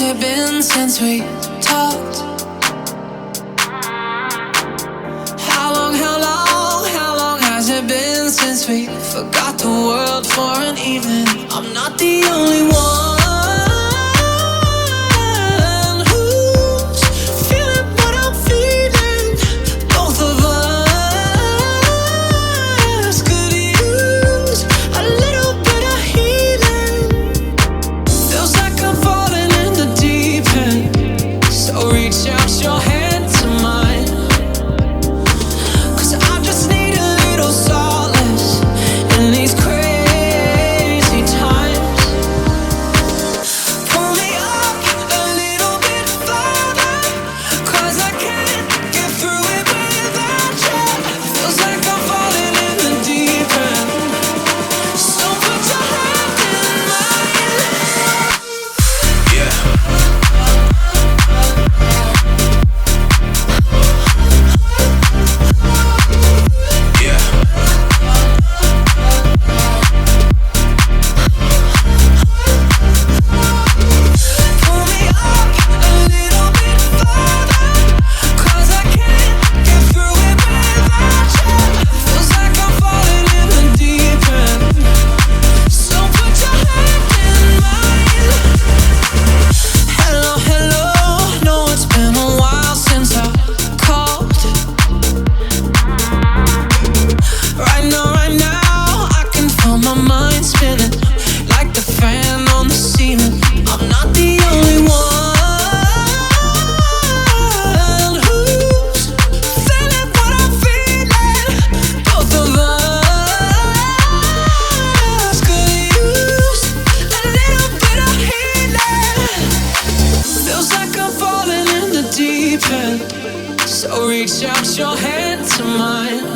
it been since we talked? How long has it been since we forgot the world for an evening? I'm not the only one who's feeling what I'm feeling. Both of us could use a little bit of healing. Feels like I'm falling in the deep end, so reach out your hand to mine. 'Cause I just need a little solace in these crazy times. Pull me up a little bit further, 'cause I can't get through it without you. Feels like I'm falling in the deep end, so put your hand in mine. Yeah. Yeah. Pull me up a little bit further, 'cause I can't get through it without you. Feels like I'm falling in the deep end, so put your hand in mine. Hello, hello, know it's been a while since I called. Right now, I can feel my mind spinning like the fan on the ceiling. I'm not the only one who's feeling what I'm feeling. Both of us could use a little bit of healing. Feels like I'm falling in the deep end, so reach out your hand to mine.